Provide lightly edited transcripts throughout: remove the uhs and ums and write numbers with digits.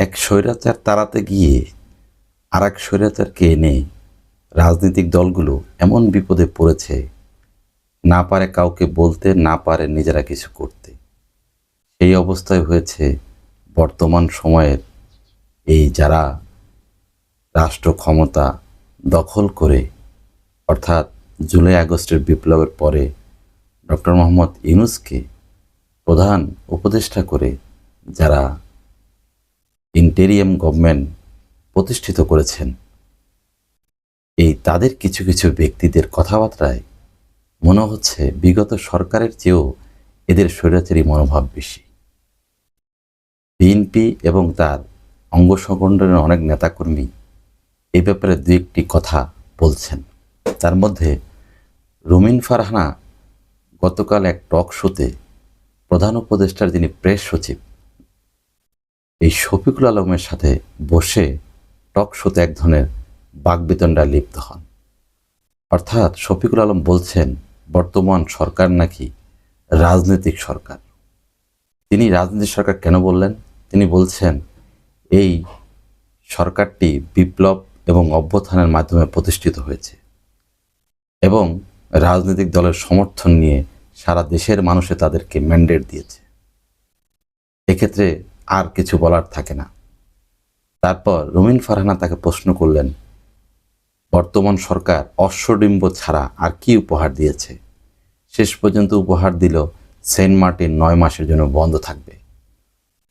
এক স্বৈরাচার তাড়াতে গিয়ে আর এক স্বৈরাচারকে এনে রাজনৈতিক দলগুলো এমন বিপদে পড়েছে, না পারে কাউকে বলতে, না পারে নিজেরা কিছু করতে। সেই অবস্থায় হয়েছে বর্তমান সময়ের এই যারা রাষ্ট্র ক্ষমতা দখল করে, অর্থাৎ জুলাই আগস্টের বিপ্লবের পরে ডক্টর মোহাম্মদ ইউনূসকে প্রধান উপদেষ্টা করে যারা ইন্টেরিয়াম গভর্নমেন্ট প্রতিষ্ঠিত করেছেন, এই তাদের কিছু কিছু ব্যক্তিদের কথাবার্তায় মনে হচ্ছে বিগত সরকারের চেয়েও এদের স্বৈরাচারী মনোভাব বেশি। বিএনপি এবং তার অঙ্গ সংগঠনের অনেক নেতাকর্মী এই ব্যাপারে দু একটি কথা বলছেন। তার মধ্যে রুমিন ফারহানা গতকাল এক টক শোতে প্রধান উপদেষ্টার যিনি প্রেস সচিব এই শফিকুল আলমের সাথে বসে টক শোতে এক ধরনের বাকবিতণ্ডায় লিপ্ত হন। অর্থাৎ শফিকুল আলম বলছেন বর্তমান সরকার নাকি রাজনৈতিক সরকার। তিনি রাজনৈতিক সরকার কেন বললেন? তিনি বলছেন এই সরকারটি বিপ্লব এবং অভ্যুত্থানের মাধ্যমে প্রতিষ্ঠিত হয়েছে এবং রাজনৈতিক দলের সমর্থন নিয়ে সারা দেশের মানুষে তাদেরকে ম্যান্ডেট দিয়েছে। এক্ষেত্রে আর কিছু বলার থাকে না। তারপর রুমিন ফারহানা তাকে প্রশ্ন করলেন, বর্তমান সরকার অশ্বডিম্ব ছাড়া আর কি উপহার দিয়েছে? শেষ পর্যন্ত উপহার দিল সেন্ট মার্টিন 9 মাসের জন্য বন্ধ থাকবে।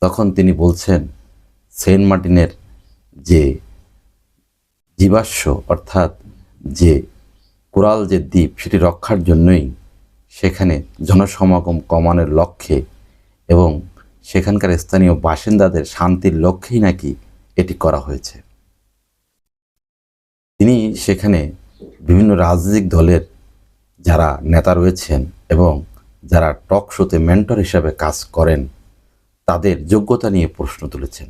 তখন তিনি বলছেন সেন্ট মার্টিনের যে জীবাশ্ম, অর্থাৎ যে কোরাল যে দ্বীপ, সেটি রক্ষার জন্যই সেখানে জনসমাগম কমানোর লক্ষ্যে এবং সেখানকার স্থানীয় বাসিন্দাদের শান্তির লক্ষ্যেই নাকি এটি করা হয়েছে। তিনি সেখানে বিভিন্ন রাজনৈতিক দলের যারা নেতা রয়েছেন এবং যারা টক শোতে মেন্টর হিসাবে কাজ করেন তাদের যোগ্যতা নিয়ে প্রশ্ন তুলেছেন।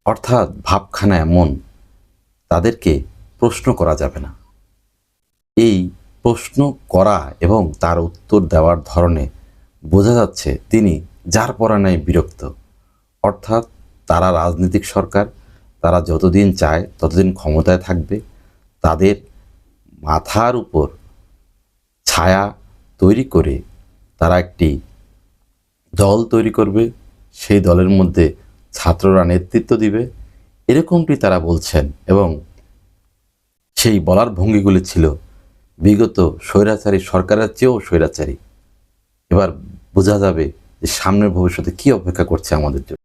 অর্থাৎ ভাবখানা এমন, তাদেরকে প্রশ্ন করা যাবে না। এই প্রশ্ন করা এবং তার উত্তর দেওয়ার ধরনে বোঝা যাচ্ছে তিনি যার পরানায় বিরক্ত। অর্থাৎ তারা রাজনৈতিক সরকার, তারা যতদিন চায় ততদিন ক্ষমতায় থাকবে, তাদের মাথার উপর ছায়া তৈরি করে তারা একটি দল তৈরি করবে, সেই দলের মধ্যে ছাত্ররা নেতৃত্ব দিবে, এরকমটি তারা বলছেন। এবং সেই বলার ভঙ্গিগুলি ছিল বিগত স্বৈরাচারী সরকারের চেয়েও স্বৈরাচারী। এবার বোঝা যাবে যে সামনের ভবিষ্যতে কী অপেক্ষা করছে আমাদের জন্য।